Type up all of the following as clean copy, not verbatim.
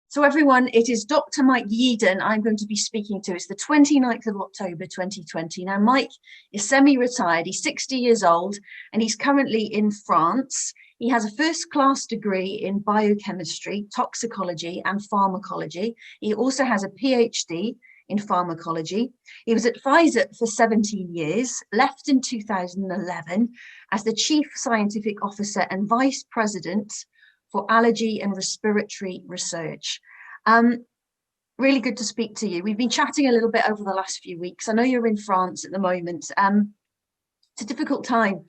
So everyone, it is Dr. Mike Yeadon I'm going to be speaking to. It's the 29th of October 2020. Now, Mike is semi-retired. He's 60 years old and he's currently in France. He has a first-class degree in biochemistry, toxicology and pharmacology. He also has a PhD in pharmacology. He was at Pfizer for 17 years, left in 2011 as the Chief Scientific Officer and Vice President for allergy and respiratory research. Really good to speak to you. We've been chatting a little bit over the last few weeks. I know you're in France at the moment. It's a difficult time.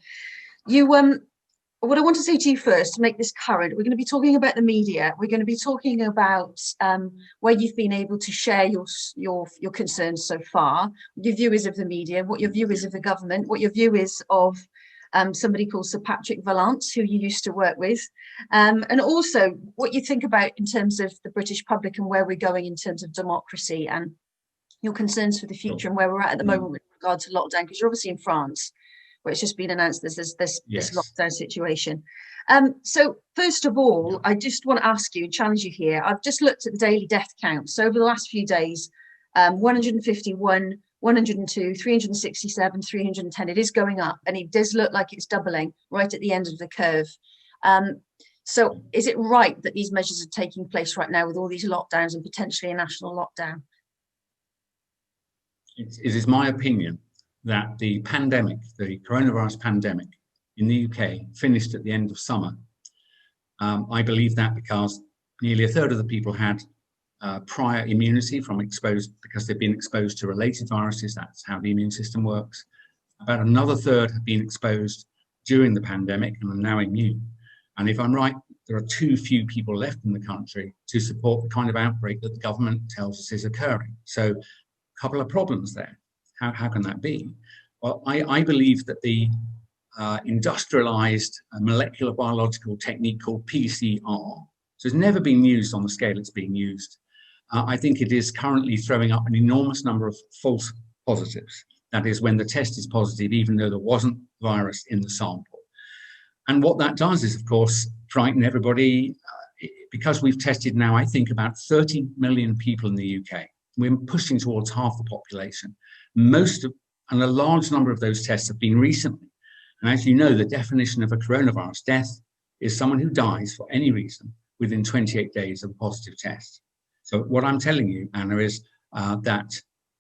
What I want to say to you first, to make this current, we're going to be talking about the media. We're going to be talking about where you've been able to share your concerns so far, your view is of the media, what your view is of the government, what your view is of somebody called Sir Patrick Vallance, who you used to work with, and also what you think about in terms of the British public and where we're going in terms of democracy and your concerns for the future and where we're at the moment with regard to lockdown, because you're obviously in France, where it's just been announced there's this lockdown situation. So first of all, I just want to ask you and challenge you here. I've just looked at the daily death count. So over the last few days, 151, 102, 367, 310. It is going up, and it does look like it's doubling right at the end of the curve. So is it right that these measures are taking place right now with all these lockdowns and potentially a national lockdown? It is my opinion that the pandemic, the coronavirus pandemic in the UK finished at the end of summer. I believe that because nearly a third of the people had prior immunity from because they've been exposed to related viruses. That's how the immune system works. About another third have been exposed during the pandemic and are now immune. And if I'm right, there are too few people left in the country to support the kind of outbreak that the government tells us is occurring. So a couple of problems there. How can that be? Well, I believe that the industrialized molecular biological technique called PCR, so it's never been used on the scale it's being used. I think it is currently throwing up an enormous number of false positives. That is, when the test is positive, even though there wasn't virus in the sample. And what that does is, of course, frighten everybody, because we've tested now, I think, about 30 million people in the UK. We're pushing towards half the population. And a large number of those tests have been recently. And as you know, the definition of a coronavirus death is someone who dies for any reason within 28 days of a positive test. So what I'm telling you, Anna, is that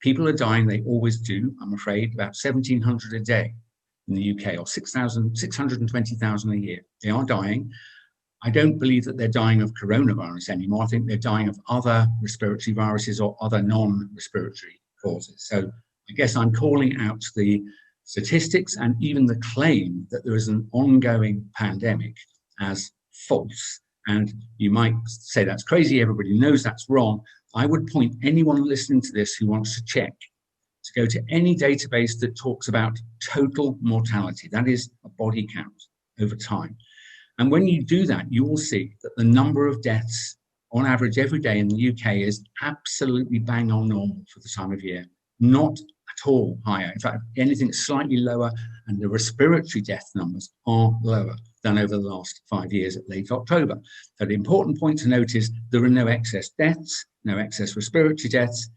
people are dying. They always do, I'm afraid, about 1,700 a day in the UK, or 620,000 a year. They are dying. I don't believe that they're dying of coronavirus anymore. I think they're dying of other respiratory viruses or other non-respiratory causes. So I guess I'm calling out the statistics and even the claim that there is an ongoing pandemic as false. And you might say that's crazy, everybody knows that's wrong. I would point anyone listening to this who wants to check to go to any database that talks about total mortality. That is a body count over time. And when you do that, you will see that the number of deaths on average every day in the UK is absolutely bang on normal for the time of year, not at all higher. In fact, anything slightly lower, and the respiratory death numbers are lower than over the last 5 years at late October. So the important point to note is there are no excess deaths, no excess respiratory deaths.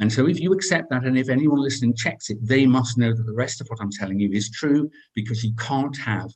And so if you accept that, and if anyone listening checks it, they must know that the rest of what I'm telling you is true, because you can't have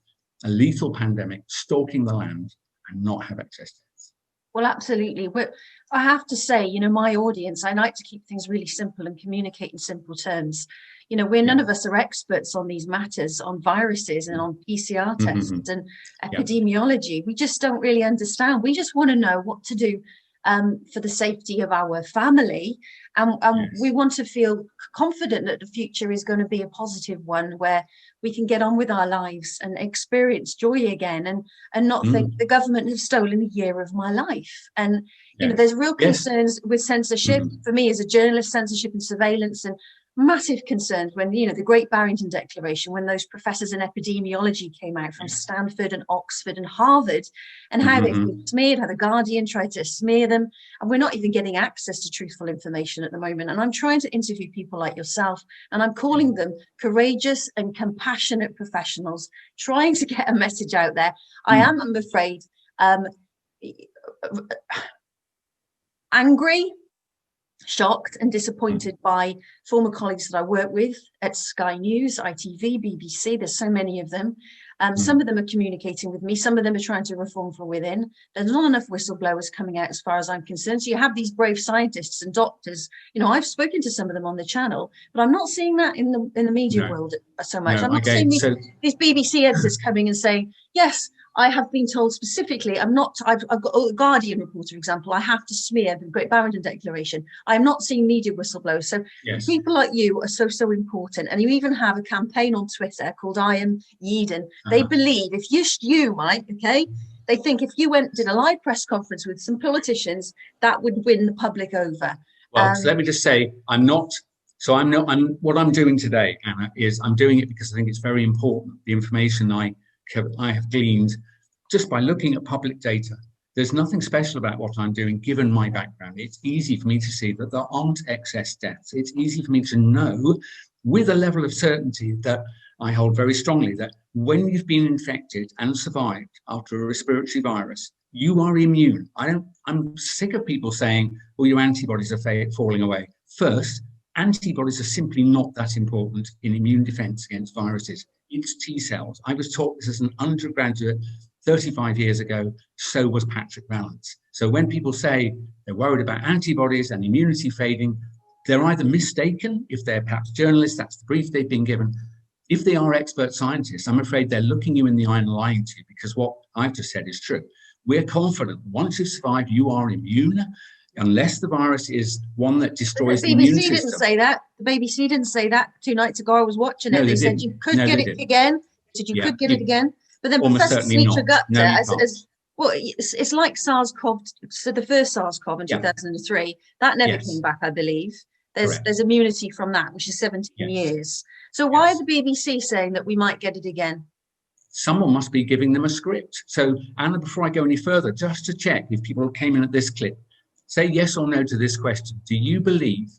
a lethal pandemic stalking the land and not have excess deaths. Well, absolutely. But I have to say, you know, my audience, I like to keep things really simple and communicate in simple terms. You know, none of us are experts on these matters, on viruses and on PCR tests and epidemiology. We just don't really understand. We just want to know what to do for the safety of our family. And we want to feel confident that the future is going to be a positive one where we can get on with our lives and experience joy again and not think the government has stolen a year of my life. And, you know, there's real concerns with censorship. For me as a journalist, censorship and surveillance, and massive concerns when, you know, the Great Barrington Declaration, when those professors in epidemiology came out from Stanford and Oxford and Harvard, and how they've been smeared, how the Guardian tried to smear them, and we're not even getting access to truthful information at the moment. And I'm trying to interview people like yourself, and I'm calling them courageous and compassionate professionals, trying to get a message out there. I am, I'm afraid, angry, shocked and disappointed by former colleagues that I work with at Sky News, ITV, BBC. There's so many of them. Some of them are communicating with me. Some of them are trying to reform from within. There's not enough whistleblowers coming out as far as I'm concerned. So you have these brave scientists and doctors. You know, I've spoken to some of them on the channel, but I'm not seeing that in the media world so much. I'm not seeing these BBC editors coming and saying, yes, I have been told specifically, I've got a Guardian report, for example, I have to smear the Great Barrington Declaration. I'm not seeing media whistleblowers. So people like you are so important. And you even have a campaign on Twitter called I Am Yeadon. They believe if you, Mike, okay, they think if you did a live press conference with some politicians, that would win the public over. Well, so let me just say, what I'm doing today, Anna, is I'm doing it because I think it's very important. The information I have gleaned just by looking at public data. There's nothing special about what I'm doing, given my background. It's easy for me to see that there aren't excess deaths. It's easy for me to know with a level of certainty that I hold very strongly that when you've been infected and survived after a respiratory virus, you are immune. I'm sick of people saying, well, your antibodies are falling away. First, antibodies are simply not that important in immune defense against viruses. It's T cells. I was taught this as an undergraduate 35 years ago, so was Patrick Vallance. So when people say they're worried about antibodies and immunity fading, they're either mistaken, if they're perhaps journalists, that's the brief they've been given. If they are expert scientists, I'm afraid they're looking you in the eye and lying to you, because what I've just said is true. We're confident once you've survived, you are immune, unless the virus is one that destroys the immune system. The BBC didn't say that. The BBC didn't say that 2 nights ago. I was watching it. They said you could get it again. You could get it again. But then Professor Smita Gupta, it's like SARS-CoV, so the first SARS-CoV in 2003, that never came back, I believe. There's immunity from that, which is 17 years. So why are the BBC saying that we might get it again? Someone must be giving them a script. So, Anna, before I go any further, just to check if people came in at this clip, say yes or no to this question. Do you believe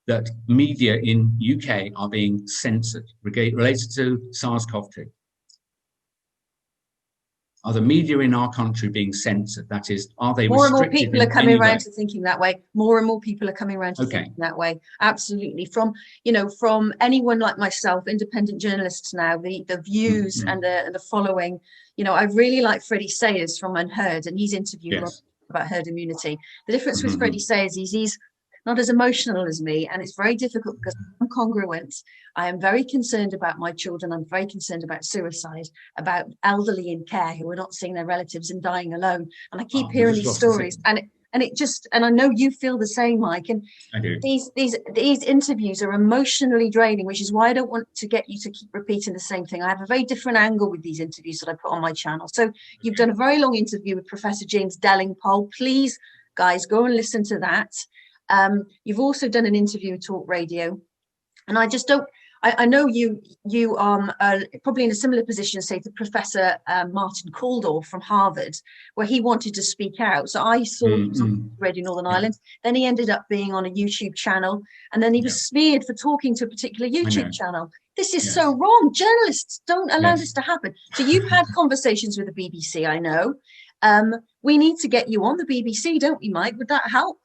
that media in UK are being censored related to SARS-CoV-2? Are the media in our country being censored? That is, are they more and more people are coming around to thinking that way? More and more people are coming around to thinking that way. Absolutely. From anyone like myself, independent journalists now, the views and the following. I really like Freddie Sayers from Unheard, and he's interviewed about herd immunity. The difference with Freddie Sayers is he's not as emotional as me, and it's very difficult because I'm congruent. I am very concerned about my children. I'm very concerned about suicide, about elderly in care who are not seeing their relatives and dying alone. And I keep hearing these stories, and I know you feel the same, Mike. And I do. These interviews are emotionally draining, which is why I don't want to get you to keep repeating the same thing. I have a very different angle with these interviews that I put on my channel. So you've done a very long interview with Professor James Delingpole. Please, guys, go and listen to that. You've also done an interview with Talk Radio, and I know you are probably in a similar position, say, to Professor Martin Kulldorff from Harvard, where he wanted to speak out. So I saw he was on Radio Northern Ireland. Then he ended up being on a YouTube channel, and then he was smeared for talking to a particular YouTube channel. This is so wrong. Journalists don't allow this to happen. So you've had conversations with the BBC, I know. We need to get you on the BBC, don't we, Mike? Would that help?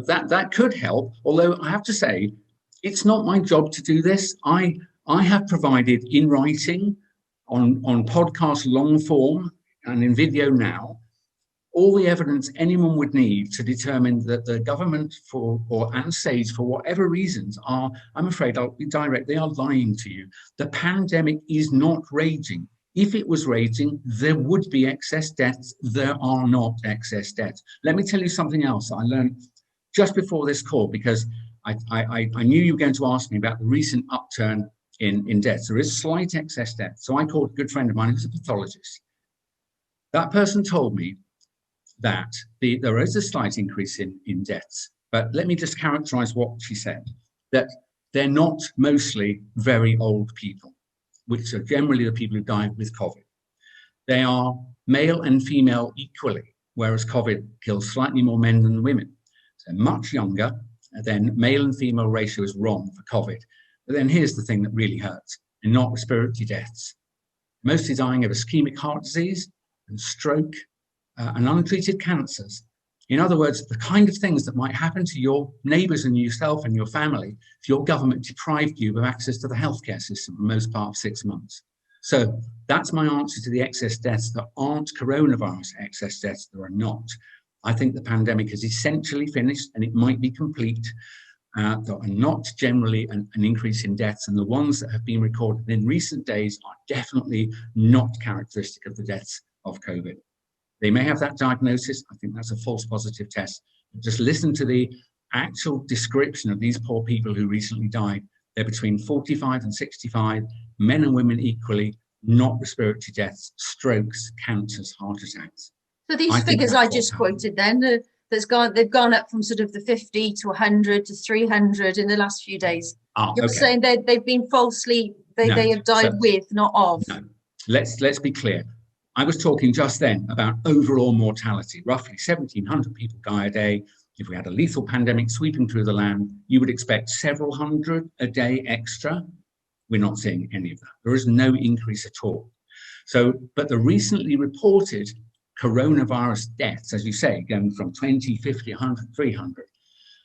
That could help, although I have to say, it's not my job to do this. I have provided in writing, on podcast long form, and in video now, all the evidence anyone would need to determine that the government and SAGE, for whatever reasons, I'm afraid I'll be direct, they are lying to you. The pandemic is not raging. If it was raging, there would be excess deaths. There are not excess deaths. Let me tell you something else I learned just before this call, because I knew you were going to ask me about the recent upturn in deaths. There is slight excess death. So I called a good friend of mine who's a pathologist. That person told me that there is a slight increase in deaths. But let me just characterize what she said, that they're not mostly very old people, which are generally the people who died with COVID. They are male and female equally, whereas COVID kills slightly more men than women. So much younger, then male and female ratio is wrong for COVID. But then here's the thing that really hurts, and not respiratory deaths. Mostly dying of ischemic heart disease and stroke and untreated cancers. In other words, the kind of things that might happen to your neighbours and yourself and your family if your government deprived you of access to the healthcare system for the most part of 6 months. So that's my answer to the excess deaths that aren't coronavirus excess deaths. There are not. I think the pandemic is essentially finished and it might be complete. There are not generally an increase in deaths, and the ones that have been recorded in recent days are definitely not characteristic of the deaths of COVID. They may have that diagnosis. I think that's a false positive test. But just listen to the actual description of these poor people who recently died. They're between 45 and 65, men and women equally, not respiratory deaths, strokes, cancers, heart attacks. So these figures I just quoted then, they've gone up from sort of the 50 to 100 to 300 in the last few days. You're saying they've been falsely, they have died with, not of. No, let's be clear. I was talking just then about overall mortality. Roughly 1,700 people die a day. If we had a lethal pandemic sweeping through the land, you would expect several hundred a day extra. We're not seeing any of that. There is no increase at all. So, but the recently reported coronavirus deaths, as you say, going from 20, 50, 100, 300,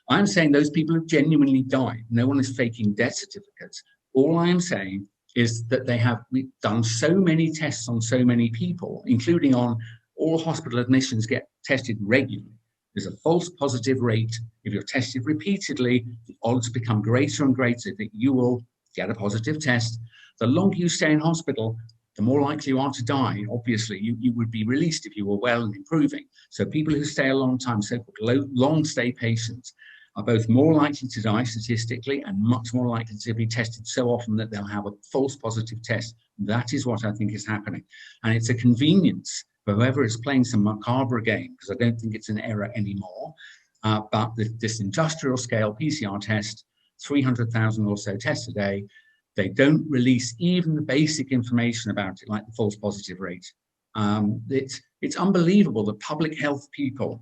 I'm saying those people have genuinely died. No one is faking death certificates. All I am saying is that we've done so many tests on so many people, including on all hospital admissions get tested regularly. There's a false positive rate. If you're tested repeatedly, the odds become greater and greater that you will get a positive test. The longer you stay in hospital, the more likely you are to die. Obviously, you would be released if you were well and improving. So people who stay a long time, so-called long stay patients, are both more likely to die statistically and much more likely to be tested so often that they'll have a false positive test. That is what I think is happening. And it's a convenience for whoever is playing some macabre game, because I don't think it's an error anymore. But this industrial scale PCR test, 300,000 or so tests a day, they don't release even the basic information about it, like the false positive rate. It's unbelievable that public health people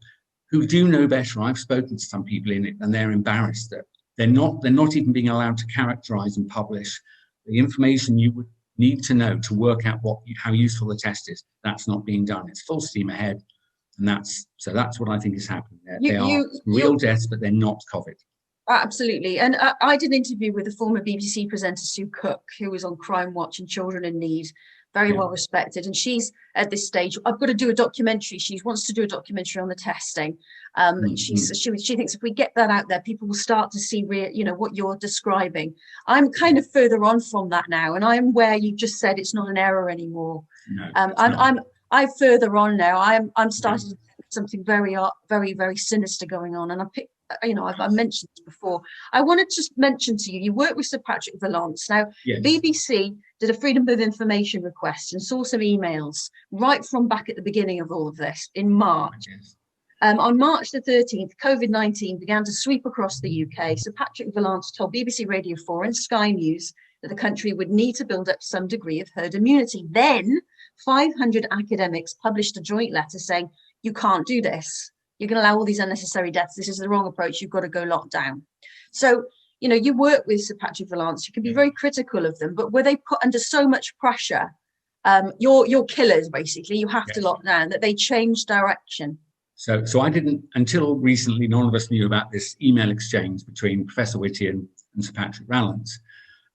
who do know better, I've spoken to some people in it, and they're embarrassed that they're not even being allowed to characterize and publish the information you would need to know to work out how useful the test is. That's not being done. It's full steam ahead. And that's what I think is happening there. They are real deaths, but they're not COVID. Absolutely. And I did an interview with a former BBC presenter, Sue Cook, who was on Crime Watch and Children in Need, very well respected. And she's at this stage, I've got to do a documentary. She wants to do a documentary on the testing. She thinks if we get that out there, people will start to see what you're describing. I'm kind of further on from that now. And I'm where you just said it's not an error anymore. No, I'm further on now. I'm starting to think something very, very, very sinister going on. And I've mentioned this before. I wanted to just mention to you, you work with Sir Patrick Vallance. Now, BBC did a Freedom of Information request and saw some emails right from back at the beginning of all of this in March. On March the 13th, COVID-19 began to sweep across the UK. Sir Patrick Vallance told BBC Radio 4 and Sky News that the country would need to build up some degree of herd immunity. Then 500 academics published a joint letter saying, you can't do this. You can allow all these unnecessary deaths. This is the wrong approach. You've got to go locked down. So, you work with Sir Patrick Vallance. You can be very critical of them, but were they put under so much pressure? You're killers, basically. You have to lock down, that they changed direction. So I didn't, until recently, none of us knew about this email exchange between Professor Whitty and Sir Patrick Vallance.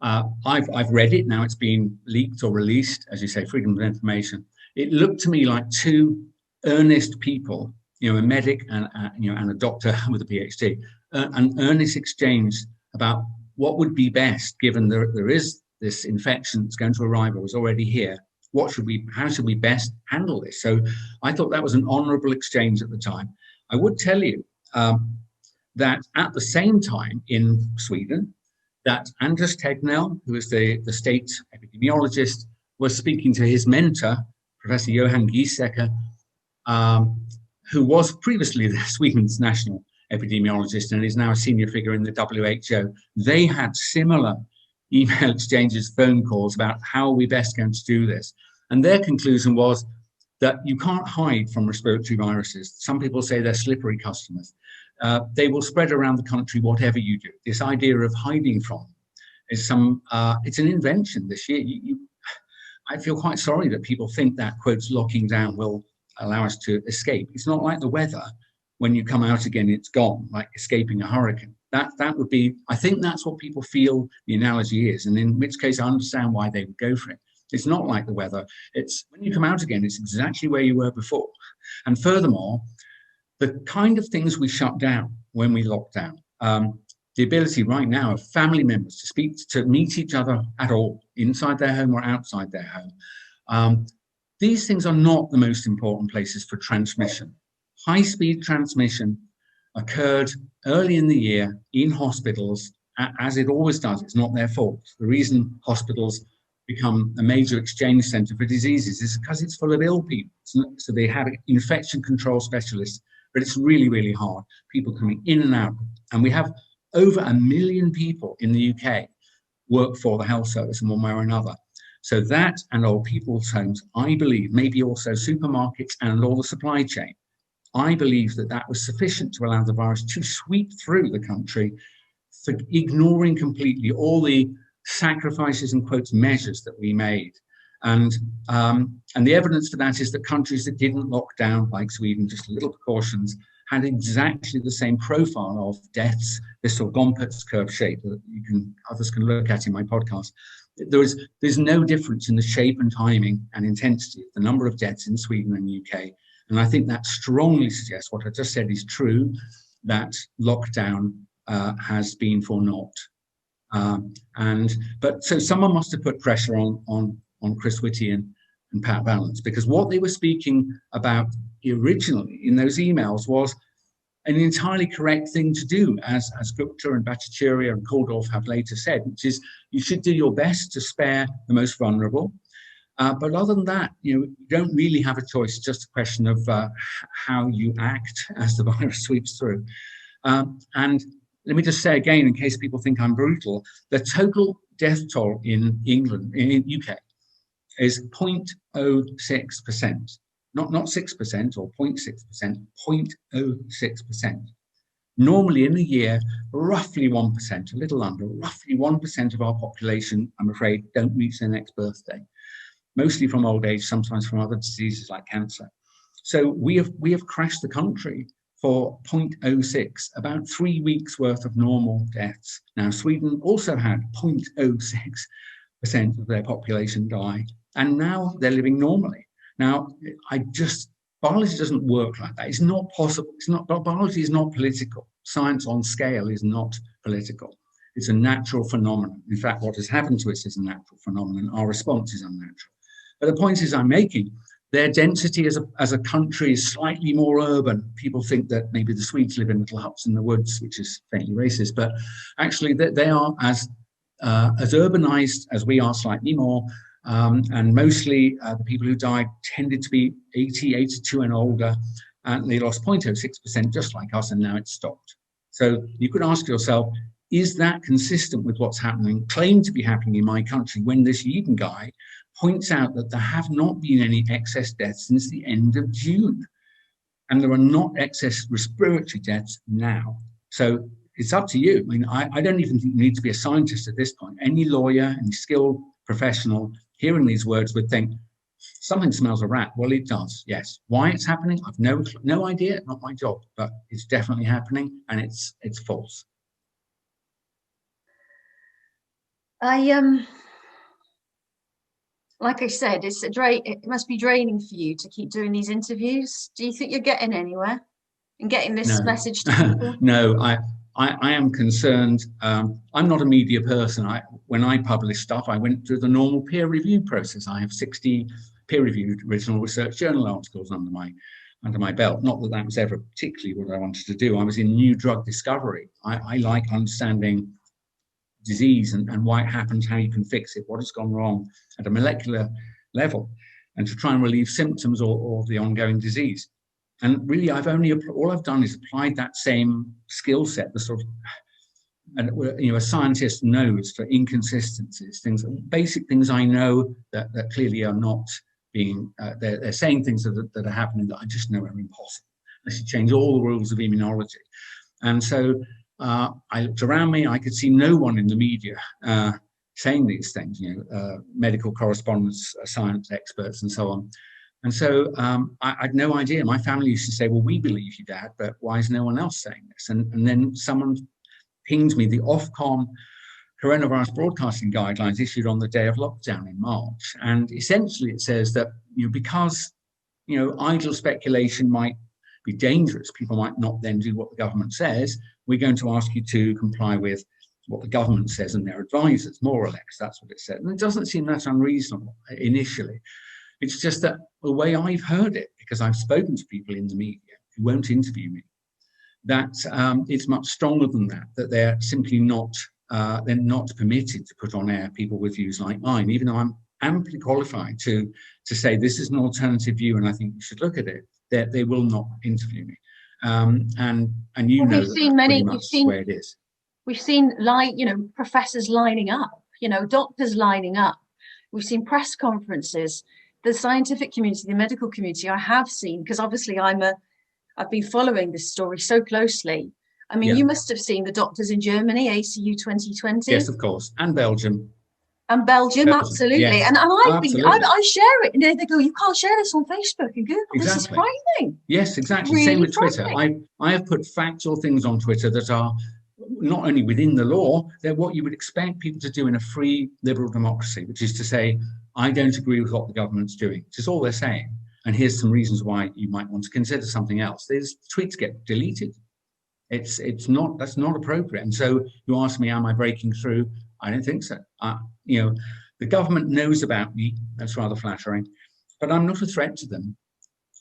I've read it. Now it's been leaked or released, as you say, freedom of information. It looked to me like two earnest people, a medic and a doctor with a PhD, an earnest exchange about what would be best, given there is this infection that's going to arrive or is already here. How should we best handle this? So I thought that was an honourable exchange at the time. I would tell you that at the same time in Sweden, that Anders Tegnell, who is the state epidemiologist, was speaking to his mentor, Professor Johan Giesecke, who was previously Sweden's national epidemiologist and is now a senior figure in the WHO. They had similar email exchanges, phone calls about how are we best going to do this. And their conclusion was that you can't hide from respiratory viruses. Some people say they're slippery customers. They will spread around the country whatever you do. This idea of hiding from is it's an invention this year. I feel quite sorry that people think that, quotes, locking down will allow us to escape. It's not like the weather. when you come out again, it's gone, like escaping a hurricane. That would be, I think that's what people feel the analogy is, and in which case I understand why they would go for it. It's not like the weather. It's when you come out again, it's exactly where you were before. And furthermore, the kind of things we shut down when we locked down, the ability right now of family members to speak, to meet each other at all, inside their home or outside their home. These things are not the most important places for transmission. High-speed transmission occurred early in the year in hospitals, as it always does. It's not their fault. The reason hospitals become a major exchange center for diseases is because it's full of ill people. So they have infection control specialists, but it's really, really hard. People coming in and out. And we have over 1 million people in the UK work for the health service in one way or another. So that and old people's homes, I believe, maybe also supermarkets and all the supply chain, I believe that that was sufficient to allow the virus to sweep through the country, for ignoring completely all the sacrifices and quotes measures that we made. And the evidence for that is that countries that didn't lock down, like Sweden, just little precautions, had exactly the same profile of deaths, this sort of Gompertz curve shape that others can look at in my podcast. There's no difference in the shape and timing and intensity of the number of deaths in Sweden and UK. And I think that strongly suggests what I just said is true, that lockdown has been for naught. But so someone must have put pressure on Chris Whitty and Pat Vallance, because what they were speaking about originally in those emails was an entirely correct thing to do, as Gupta and Bhattacharya and Kaldorf have later said, which is you should do your best to spare the most vulnerable. But other than that, you don't really have a choice. It's just a question of how you act as the virus sweeps through. And let me just say again, in case people think I'm brutal, the total death toll in England, in UK, is 0.06%, not 6% or 0.6%, 0.06%. Normally in a year, roughly 1%, a little under, roughly 1% of our population, I'm afraid, don't reach their next birthday, mostly from old age, sometimes from other diseases like cancer. So we have crashed the country for 0.06, about 3 weeks worth of normal deaths. Now, Sweden also had 0.06% of their population die, and now they're living normally. Now, biology doesn't work like that. It's not possible. Biology is not political. Science on scale is not political. It's a natural phenomenon. In fact, what has happened to us is a natural phenomenon. Our response is unnatural. But the point is I'm making, their density as a country is slightly more urban. People think that maybe the Swedes live in little huts in the woods, which is faintly racist, but actually they are as urbanized as we are, slightly more. And mostly the people who died tended to be 80, 82 and older, and they lost 0.06% just like us, and now it's stopped. So you could ask yourself, is that consistent with what's happening, claimed to be happening in my country, when this Eden guy points out that there have not been any excess deaths since the end of June, and there are not excess respiratory deaths now. So it's up to you. I mean, I don't even think you need to be a scientist at this point. Any lawyer, any skilled professional hearing these words would think, something smells a rat. Well, it does, yes. Why it's happening, I've no idea, not my job, but it's definitely happening, and it's false. Like I said, it must be draining for you to keep doing these interviews. Do you think you're getting anywhere and getting this message to people? No, I am concerned. I'm not a media person. When I publish stuff, I went through the normal peer review process. I have 60 peer-reviewed original research journal articles under my belt. Not that was ever particularly what I wanted to do. I was in new drug discovery. I like understanding disease and why it happens, how you can fix it, what has gone wrong at a molecular level, and to try and relieve symptoms or the ongoing disease. And really, all I've done is applied that same skill set, the sort of, and a scientist knows for inconsistencies, basic things I know that clearly are not being, they're saying things that are happening that I just know are impossible, unless you change all the rules of immunology. And so I looked around me, I could see no one in the media saying these things, medical correspondents, science experts, and so on. And so I had no idea. My family used to say, well, we believe you, Dad, but why is no one else saying this? And then someone pinged me the Ofcom coronavirus broadcasting guidelines issued on the day of lockdown in March. And essentially it says that, because, idle speculation might be dangerous, people might not then do what the government says, we're going to ask you to comply with what the government says and their advisors, more or less. That's what it said. And it doesn't seem that unreasonable initially. It's just that the way I've heard it, because I've spoken to people in the media who won't interview me, that it's much stronger than that, that they're simply not, they're not permitted to put on air people with views like mine, even though I'm amply qualified to say this is an alternative view and I think you should look at it, that they will not interview me. And you know that's pretty much the way it is. We've seen professors lining up, doctors lining up. We've seen press conferences. The scientific community, the medical community, I have seen, because obviously I've been following this story so closely. I mean, you must have seen the doctors in Germany, ACU 2020. Yes, of course, and Belgium. And Belgium, absolutely. Yes. And I share it, and they go, you can't share this on Facebook and Google. Exactly. This is frightening. Yes, exactly. Really same with Twitter. I have put factual things on Twitter that are not only within the law, they're what you would expect people to do in a free liberal democracy, which is to say, I don't agree with what the government's doing, which is all they're saying. And here's some reasons why you might want to consider something else. These tweets get deleted. That's not appropriate. And so you ask me, am I breaking through? I don't think so. The government knows about me. That's rather flattering, but I'm not a threat to them,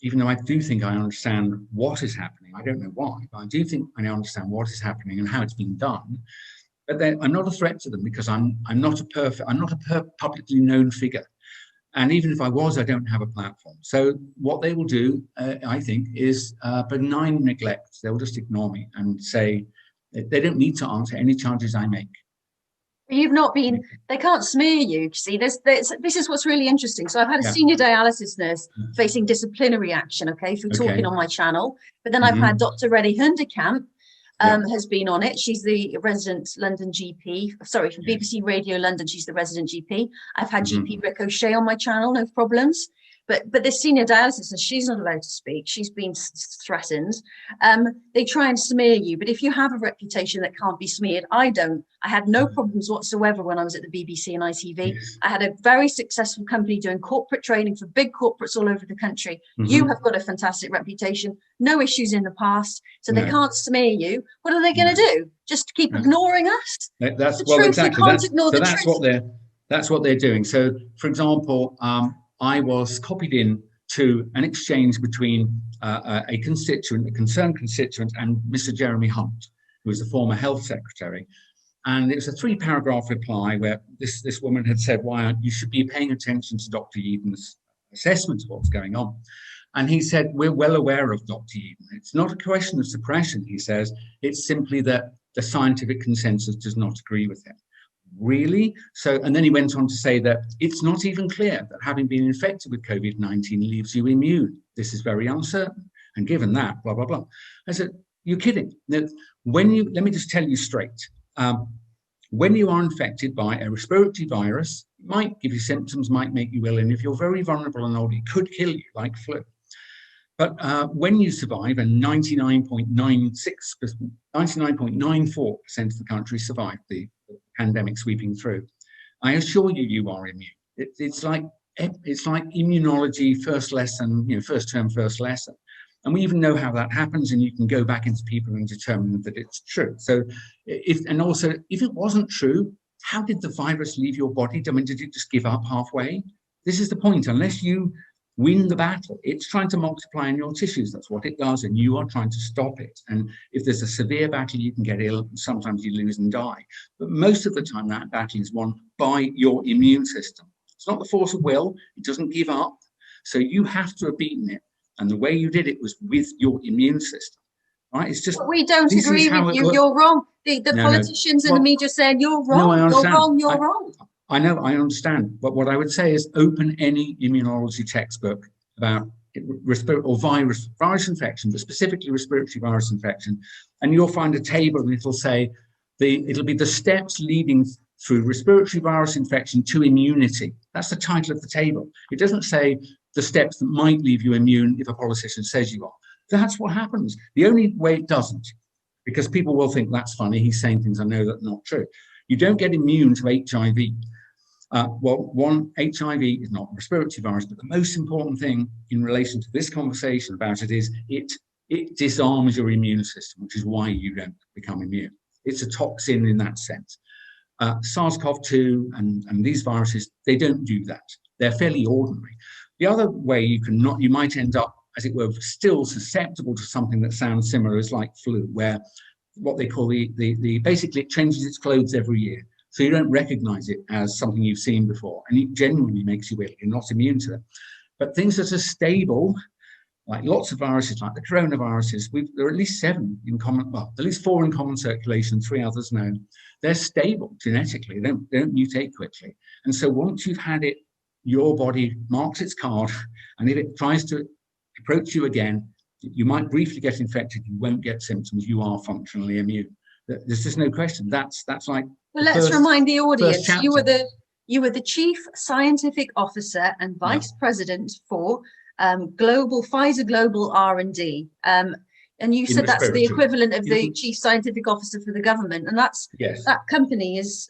even though I do think I understand what is happening. I don't know why, but I do think I understand what is happening and how it's being done. But I'm not a threat to them because I'm not a publicly known figure. And even if I was, I don't have a platform. So what they will do, I think, is benign neglect. They'll just ignore me and say they don't need to answer any charges I make. You've not been, they can't smear you. See, this is what's really interesting. So I've had a senior dialysis nurse facing disciplinary action, for talking on my channel. But then I've had Dr. Reddy Hundekamp, has been on it. She's the resident London GP. Sorry, for BBC Radio London, she's the resident GP. I've had GP Ricochet on my channel, no problems. But this senior dialysis, and she's not allowed to speak. She's been threatened. They try and smear you. But if you have a reputation that can't be smeared, I don't. I had no problems whatsoever when I was at the BBC and ITV. Yes. I had a very successful company doing corporate training for big corporates all over the country. You have got a fantastic reputation. No issues in the past. So they can't smear you. What are they going to do? Just keep ignoring us? That's what they're doing. So, for example, I was copied in to an exchange between a concerned constituent, and Mr. Jeremy Hunt, who was the former health secretary. And it was a 3-paragraph reply where this woman had said, why you should be paying attention to Dr. Yeadon's assessment of what's going on. And he said, we're well aware of Dr. Yeadon. It's not a question of suppression, he says. It's simply that the scientific consensus does not agree with him. Really? So, and then he went on to say that it's not even clear that having been infected with COVID-19 leaves you immune. This is very uncertain. And given that, blah, blah, blah. I said, you're kidding. Now, let me just tell you straight. When you are infected by a respiratory virus, it might give you symptoms, might make you ill. And if you're very vulnerable and old, it could kill you like flu. But when you survive, and 99.94% of the country survived the pandemic sweeping through, I assure you, you are immune. It's like immunology first lesson, first term, first lesson. And we even know how that happens, and you can go back into people and determine that it's true. So if it wasn't true, how did the virus leave your body? I mean, did it just give up halfway? This is the point. Unless you win the battle, it's trying to multiply in your tissues. That's what it does, and you are trying to stop it. And if there's a severe battle, you can get ill. Sometimes you lose and die. But most of the time, that battle is won by your immune system. It's not the force of will. It doesn't give up. So you have to have beaten it. And the way you did it was with your immune system. Right? It's just, we don't agree with you. You're wrong. The politicians and the media saying you're wrong. No, you're wrong. You're wrong. I know, I understand. But what I would say is open any immunology textbook about virus infection, but specifically respiratory virus infection, and you'll find a table and it'll say it'll be the steps leading through respiratory virus infection to immunity. That's the title of the table. It doesn't say the steps that might leave you immune if a politician says you are. That's what happens. The only way it doesn't, because people will think that's funny, he's saying things I know that are not true. You don't get immune to HIV. Well, HIV is not a respiratory virus, but the most important thing in relation to this conversation about it is it disarms your immune system, which is why you don't become immune. It's a toxin in that sense. SARS-CoV-2 and these viruses, they don't do that. They're fairly ordinary. The other way you might end up, as it were, still susceptible to something that sounds similar is like flu, where what they call basically it changes its clothes every year. So you don't recognize it as something you've seen before, and it genuinely makes you ill. You're not immune to it. But things that are stable, like lots of viruses, like the coronaviruses, there are at least 7 in common, well, at least 4 in common circulation, 3 others known. They're stable genetically, they don't mutate quickly. And so once you've had it, your body marks its card, and if it tries to approach you again, you might briefly get infected, you won't get symptoms, you are functionally immune. There's just no question. That's like. Well, let's remind the audience, you were the Chief Scientific Officer and Vice President for Pfizer Global R&D. And you said that's the equivalent of the Chief Scientific Officer for the government, and that company is,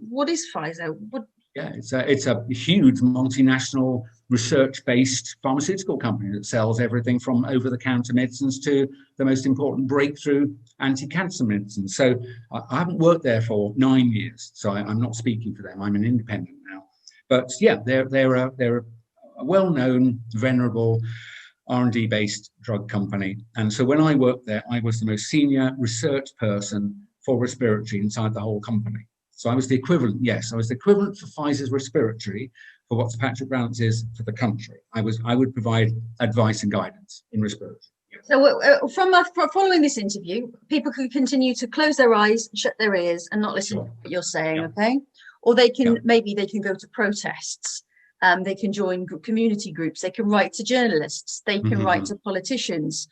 what is Pfizer? Yeah, it's a huge multinational research-based pharmaceutical company that sells everything from over-the-counter medicines to the most important breakthrough anti-cancer medicines. So I haven't worked there for 9 years, so I'm not speaking for them. I'm an independent now. But yeah, they're a well-known, venerable R&D based drug company. And so when I worked there, I was the most senior research person for respiratory inside the whole company. So I was the equivalent, yes, I was the equivalent for Pfizer's respiratory for what Sir Patrick Vallance is for the country. I would provide advice and guidance in respiratory. So following this interview, people can continue to close their eyes, shut their ears, and not listen to what you're saying, okay? Or they can maybe they can go to protests. They can join community groups. They can write to journalists. They can write to politicians.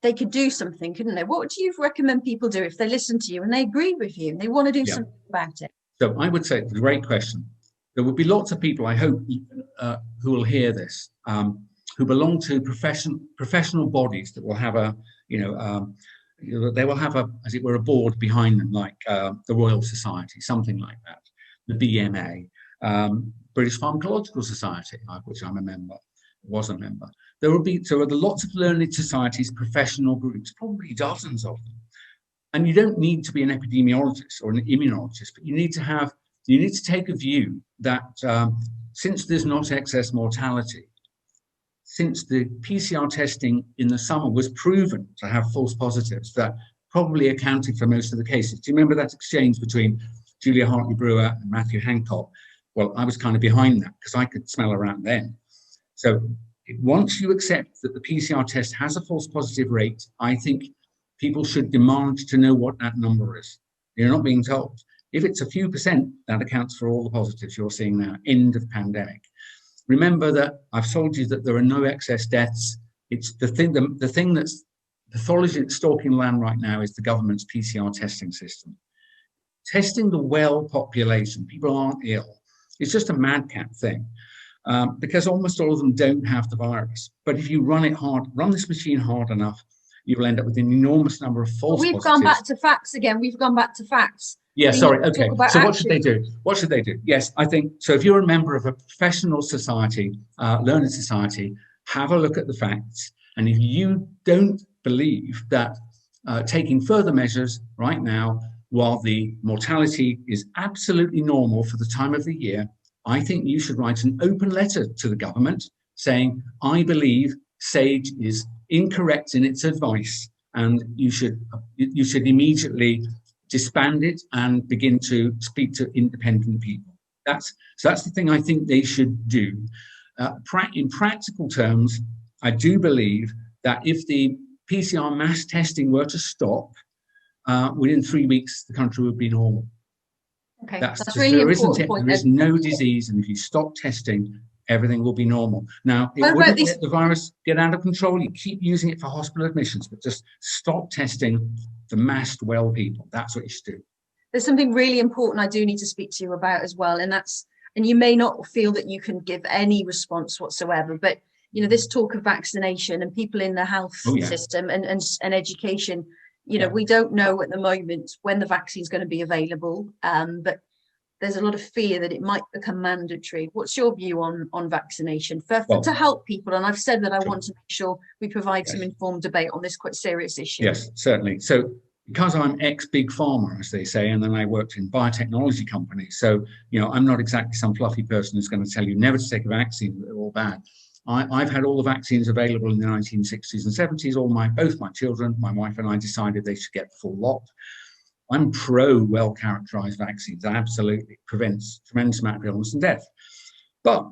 They could do something, couldn't they? What do you recommend people do if they listen to you and they agree with you and they want to do something about it? So I would say it's a great question. There will be lots of people, I hope, who will hear this, who belong to professional bodies that will have they will have as it were, a board behind them, like the Royal Society, something like that, the BMA, British Pharmacological Society, which I'm a member, was a member. There are lots of learned societies, professional groups, probably dozens of them. And you don't need to be an epidemiologist or an immunologist, but you need to take a view that since there's not excess mortality, since the PCR testing in the summer was proven to have false positives that probably accounted for most of the cases. Do you remember that exchange between Julia Hartley-Brewer and Matthew Hancock? Well, I was kind of behind that because I could smell around then. So once you accept that the PCR test has a false positive rate, I think people should demand to know what that number is. You're not being told. If it's a few percent, that accounts for all the positives you're seeing now, end of pandemic. Remember that I've told you that there are no excess deaths. It's the thing that's pathology that's stalking land right now is the government's PCR testing system. Testing the well population, people aren't ill. It's just a madcap thing. Because almost all of them don't have the virus. But if you run this machine hard enough, you will end up with an enormous number of false positives. Gone back to facts again. We've gone back to facts. Yeah, sorry. Okay. So what should they do? What should they do? Yes, I think so. If you're a member of a professional society, learned society, have a look at the facts. And if you don't believe that taking further measures right now, while the mortality is absolutely normal for the time of the year, I think you should write an open letter to the government saying, I believe SAGE is incorrect in its advice, and you should immediately disband it and begin to speak to independent people. That's the thing I think they should do. In practical terms, I do believe that if the PCR mass testing were to stop, within 3 weeks, the country would be normal. Okay, that's really important point. There is no disease, and if you stop testing, everything will be normal. Now, it wouldn't let the virus get out of control. You keep using it for hospital admissions, but just stop testing the masked well people. That's what you should do. There's something really important I do need to speak to you about as well, and that's and you may not feel that you can give any response whatsoever, but you know, this talk of vaccination and people in the health system and education, you know, we don't know at the moment when the vaccine is going to be available, but there's a lot of fear that it might become mandatory. What's your view on vaccination to help people? And I've said that I want to make sure we provide some informed debate on this quite serious issue. Yes, certainly. So because I'm ex-big pharma, as they say, and then I worked in biotechnology companies, so, you know, I'm not exactly some fluffy person who's going to tell you never to take a vaccine, they're all bad. I've had all the vaccines available in the 1960s and 70s. Both my children, my wife and I decided they should get the full lot. I'm pro well-characterized vaccines. It absolutely prevents tremendous amount of illness and death. But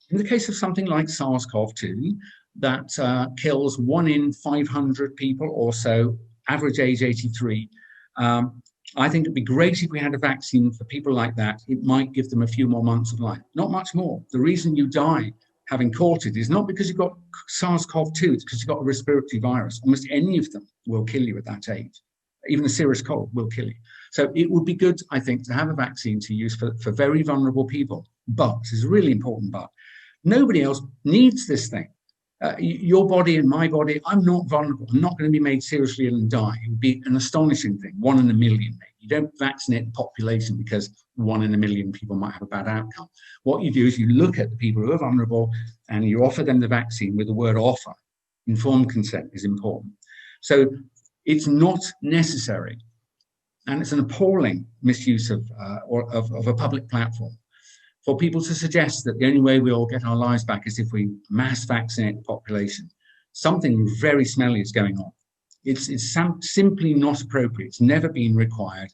in the case of something like SARS-CoV-2, that kills 1 in 500 people or so, average age 83, I think it'd be great if we had a vaccine for people like that. It might give them a few more months of life, not much more. The reason you die having caught it is not because you've got SARS-CoV-2, it's because you've got a respiratory virus. Almost any of them will kill you at that age. Even a serious cold will kill you. So it would be good, I think, to have a vaccine to use for very vulnerable people. But, this is a really important but, nobody else needs this thing. Your body and my body, I'm not vulnerable. I'm not going to be made seriously ill and die. It would be an astonishing thing, 1 in a million maybe. You don't vaccinate the population because 1 in a million people might have a bad outcome. What you do is you look at the people who are vulnerable and you offer them the vaccine with the word offer. Informed consent is important. So it's not necessary, and it's an appalling misuse of a public platform for people to suggest that the only way we all get our lives back is if we mass vaccinate the population. Something very smelly is going on. It's simply not appropriate. It's never been required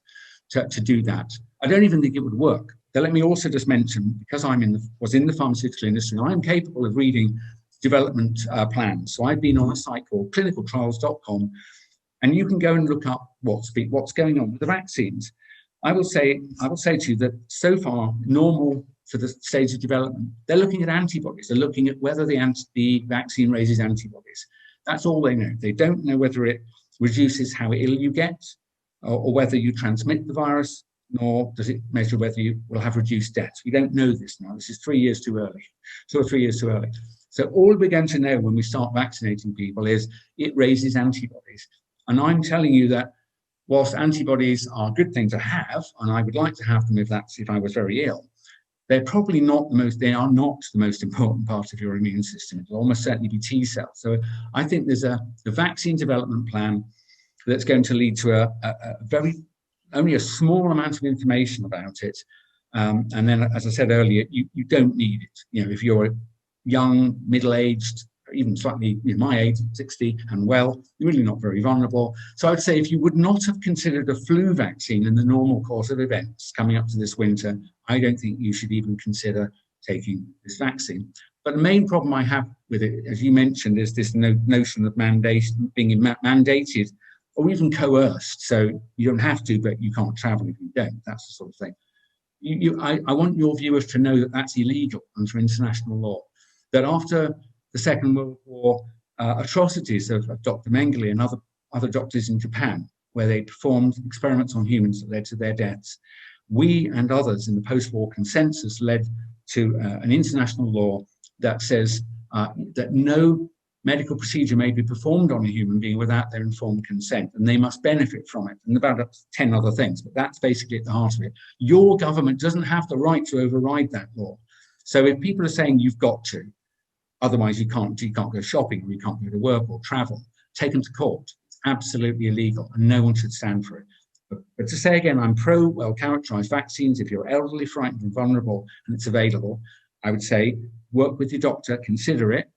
to do that. I don't even think it would work. Now, let me also just mention, because I was in the pharmaceutical industry, I'm capable of reading development plans. So I've been on a site called clinicaltrials.com, and you can go and look up what's going on with the vaccines. I will say to you that so far, normal for the stage of development, they're looking at antibodies. They're looking at whether the vaccine raises antibodies. That's all they know. They don't know whether it reduces how ill you get or whether you transmit the virus, nor does it measure whether you will have reduced deaths. We don't know this now. This is 3 years too early, 2 or 3 years too early. So all we're going to know when we start vaccinating people is it raises antibodies. And I'm telling you that whilst antibodies are a good thing to have, and I would like to have them if I was very ill, they're probably not they are not the most important part of your immune system. It'll almost certainly be T cells. So I think there's the vaccine development plan that's going to lead to only a small amount of information about it. And then, as I said earlier, you don't need it. You know, if you're young, middle-aged, even slightly my age, 60 and well, you're really not very vulnerable. So I would say if you would not have considered a flu vaccine in the normal course of events coming up to this winter, I don't think you should even consider taking this vaccine. But the main problem I have with it, as you mentioned, is this notion of being mandated or even coerced. So you don't have to, but you can't travel if you don't. That's the sort of thing. I want your viewers to know that that's illegal under international law. That after the Second World War atrocities of Dr. Mengele and other doctors in Japan, where they performed experiments on humans that led to their deaths, we and others in the post-war consensus led to an international law that says that no medical procedure may be performed on a human being without their informed consent, and they must benefit from it, and about 10 other things, but that's basically at the heart of it. Your government doesn't have the right to override that law. So if people are saying you've got to, otherwise you can't go shopping, or you can't go to work or travel, take them to court. It's absolutely illegal, and no one should stand for it. But to say again, I'm pro well-characterized vaccines. If you're elderly, frightened, and vulnerable, and it's available, I would say work with your doctor, consider it.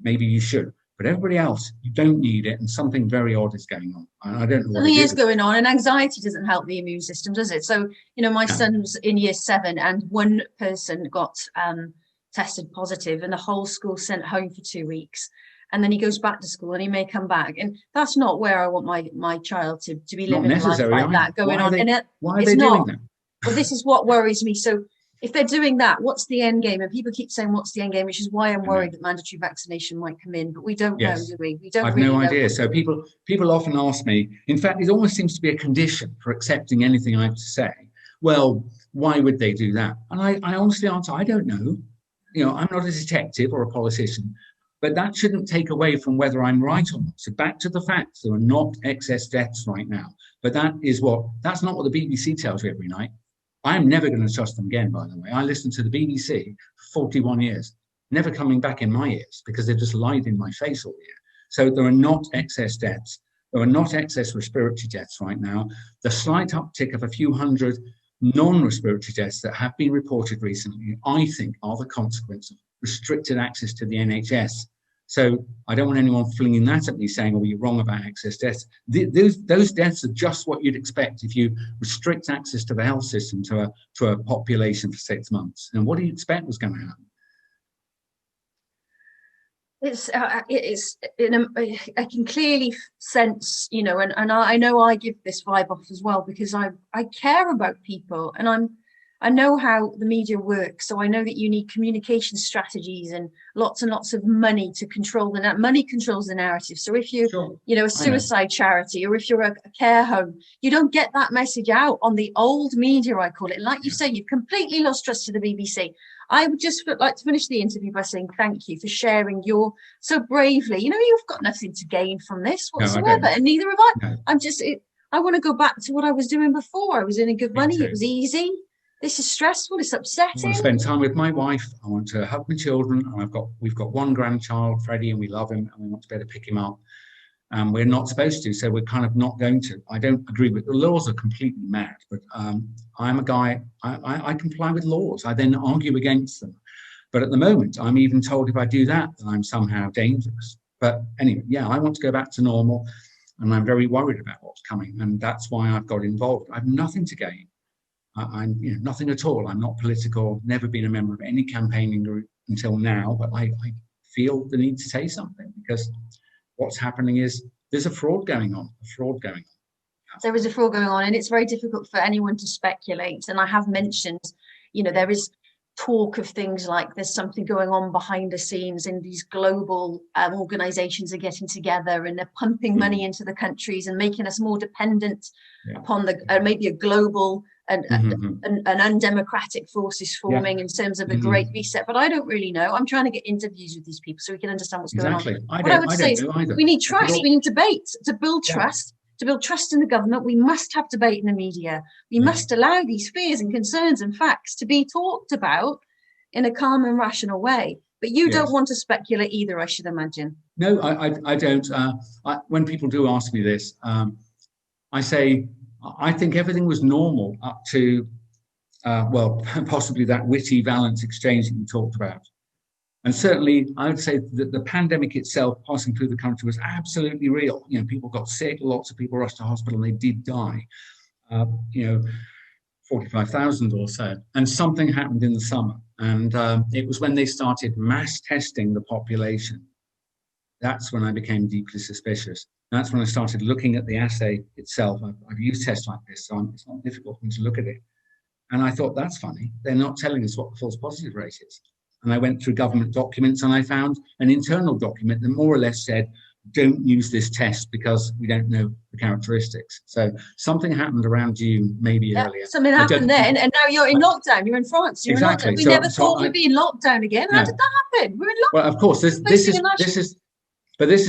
Maybe you should. But everybody else, you don't need it, and something very odd is going on. I don't know what Something is going on, and anxiety doesn't help the immune system, does it? So, you know, my son was in year 7, and one person got tested positive, and the whole school sent home for 2 weeks. And then he goes back to school, and he may come back. And that's not where I want my child to be living a life like that going on. Why are they doing that? Well, this is what worries me. So if they're doing that, what's the end game? And people keep saying, what's the end game? Which is why I'm worried that mandatory vaccination might come in. But we don't know, do we? We don't I've really no know. idea. So people often ask me, in fact, it almost seems to be a condition for accepting anything I have to say. well, why would they do that? And I honestly answer, I don't know. You know, I'm not a detective or a politician, but that shouldn't take away from whether I'm right or not. So back to the facts, there are not excess deaths right now. But that's not what the BBC tells you every night. I'm never going to trust them again, by the way. I listened to the BBC for 41 years, never coming back in my ears because they just lied in my face all year. So there are not excess deaths. There are not excess respiratory deaths right now. The slight uptick of a few hundred non-respiratory deaths that have been reported recently, I think, are the consequence of restricted access to the NHS. So I don't want anyone flinging that at me saying, oh, you're wrong about excess deaths. Those deaths are just what you'd expect if you restrict access to the health system to a population for 6 months. And what do you expect was going to happen? I can clearly sense, you know, and I know I give this vibe off as well because I care about people, and I know how the media works, so I know that you need communication strategies and lots of money to control money controls the narrative. So if you, Sure. you know, a suicide charity, or if you're a care home, you don't get that message out on the old media, I call it. And like you say, you've completely lost trust to the BBC. I would just like to finish the interview by saying thank you for sharing your so bravely. You know, you've got nothing to gain from this whatsoever, and neither have I. No. I want to go back to what I was doing before. I was earning good money. It was easy. This is stressful. It's upsetting. I want to spend time with my wife. I want to hug my children. And we've got one grandchild, Freddie, and we love him, and we want to be able to pick him up. We're not supposed to, so we're kind of not going to. I don't agree with the laws are completely mad, but I'm a guy. I comply with laws. I then argue against them. But at the moment, I'm even told if I do that, then I'm somehow dangerous. But anyway, yeah, I want to go back to normal, and I'm very worried about what's coming, and that's why I've got involved. I've nothing to gain. I'm nothing at all. I'm not political, never been a member of any campaigning group until now, but I feel the need to say something because what's happening is there's a fraud going on, There is a fraud going on, and it's very difficult for anyone to speculate. And I have mentioned, you know, there is talk of things like there's something going on behind the scenes, and these global organizations are getting together and they're pumping money into the countries and making us more dependent upon maybe a global and undemocratic forces forming in terms of a great reset. But I don't really know. I'm trying to get interviews with these people so we can understand what's going on. I would say we need trust. We need debate to build trust. To build trust in the government, we must have debate in the media. We must allow these fears and concerns and facts to be talked about in a calm and rational way. But you don't want to speculate either, I should imagine. No, I don't. When people do ask me this, I say, I think everything was normal up to, well, possibly that witty Valence exchange that you talked about. And certainly, I would say that the pandemic itself passing through the country was absolutely real. You know, people got sick, lots of people rushed to hospital, and they did die. 45,000 or so. And something happened in the summer. And it was when they started mass testing the population. That's when I became deeply suspicious. That's when I started looking at the assay itself. I've used tests like this, so it's not difficult for me to look at it. And I thought, that's funny. They're not telling us what the false positive rate is. And I went through government documents and I found an internal document that more or less said, don't use this test because we don't know the characteristics. So something happened around June, maybe earlier. Something happened then, and now you're in lockdown. You're in France. You're exactly. in lockdown. We never thought we'd be in lockdown again. How did that happen? We're in lockdown. Well, of course, this is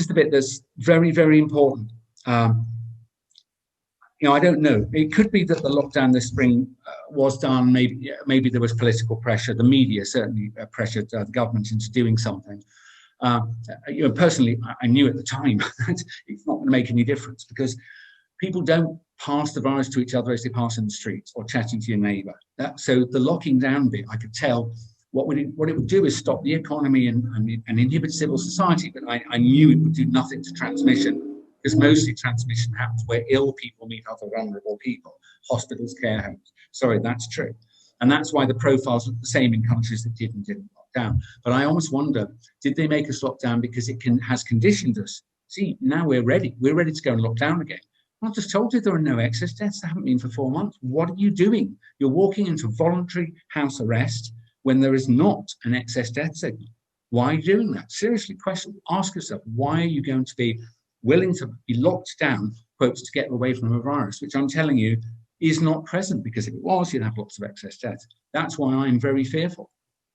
the bit that's very, very important. I don't know. It could be that the lockdown this spring was done. Maybe there was political pressure. The media certainly pressured the government into doing something. Personally, I knew at the time that it's not going to make any difference because people don't pass the virus to each other as they pass in the streets or chatting to your neighbour. So the locking down bit, I could tell what it would do is stop the economy and inhibit civil society. But I knew it would do nothing to transmission. Because mostly transmission happens where ill people meet other vulnerable people, hospitals, care homes. Sorry, that's true. And that's why the profiles are the same in countries that didn't lock down. But I almost wonder, did they make us lock down because it has conditioned us? See, now we're ready. We're ready to go and lock down again. I just told you there are no excess deaths. There haven't been for 4 months. What are you doing? You're walking into voluntary house arrest when there is not an excess death signal. Why are you doing that? Seriously, ask yourself, why are you going to be willing to be locked down, quotes, to get away from a virus, which I'm telling you, is not present, because if it was, you'd have lots of excess deaths. That's why I'm very fearful,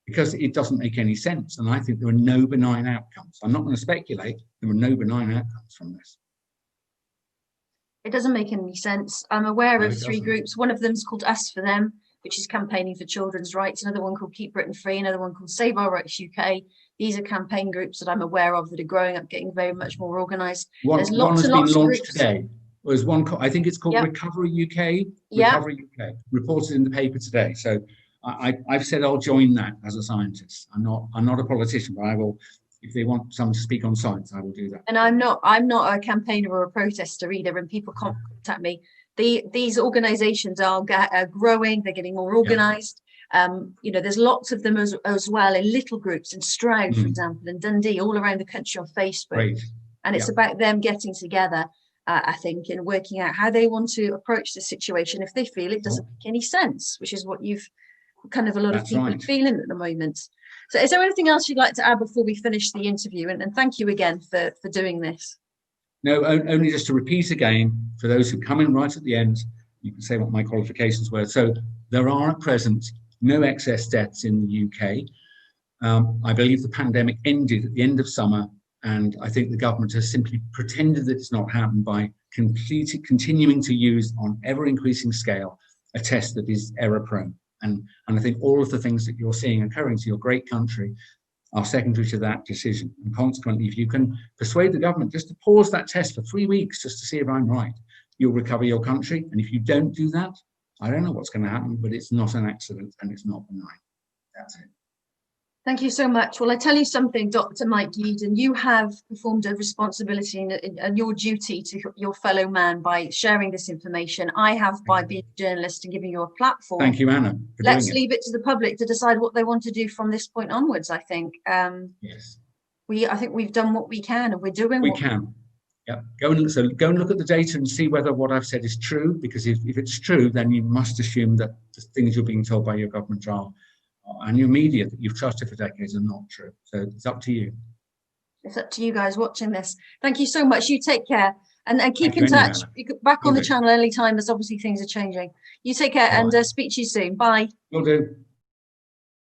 because it doesn't make any sense. And I think there are no benign outcomes. I'm not going to speculate. There are no benign outcomes from this. It doesn't make any sense. I'm aware No, of it three doesn't. groups. One of them is called Us for Them, which is campaigning for children's rights. Another one called Keep Britain Free. Another one called Save Our Rights UK. These are campaign groups that I'm aware of that are growing up, getting very much more organised. There's One lots has and been lots of launched groups. today. There's one, I think it's called Yep. Recovery UK. Yep. Recovery UK, reported in the paper today. So I've said I'll join that as a scientist. I'm not a politician, but I will. If they want someone to speak on science, I will do that. And I'm not a campaigner or a protester either. And people contact me. These organisations are growing. They're getting more organised. You know, there's lots of them as well in little groups in Stroud, for example, in Dundee, all around the country on Facebook. Great. And it's about them getting together, I think, and working out how they want to approach the situation if they feel it doesn't make any sense, which is what you've kind of a lot of people are feeling at the moment. So is there anything else you'd like to add before we finish the interview? And thank you again for doing this. No, only just to repeat again, for those who come in right at the end, you can say what my qualifications were. So there are at present no excess deaths in the UK. I believe the pandemic ended at the end of summer, and I think the government has simply pretended that it's not happened by continuing to use on ever-increasing scale a test that is error-prone. And I think all of the things that you're seeing occurring to your great country are secondary to that decision. And consequently, if you can persuade the government just to pause that test for 3 weeks just to see if I'm right, you'll recover your country. And if you don't do that, I don't know what's going to happen, but it's not an accident and it's not benign. That's it. Thank you so much. Well, I tell you something, Dr. Mike Yeadon, you have performed a responsibility and your duty to your fellow man by sharing this information. I have by being a journalist and giving you a platform. Thank you, Anna. Let's leave it to the public to decide what they want to do from this point onwards, I think. Yes. I think we've done what we can, and we're doing what we can. Yeah. Go and look at the data and see whether what I've said is true, because if it's true, then you must assume that the things you're being told by your government and your media that you've trusted for decades are not true. So it's up to you. It's up to you guys watching this. Thank you so much. You take care and keep in touch. You can back on the channel anytime, as obviously things are changing. You take care and speak to you soon. Bye. Will do.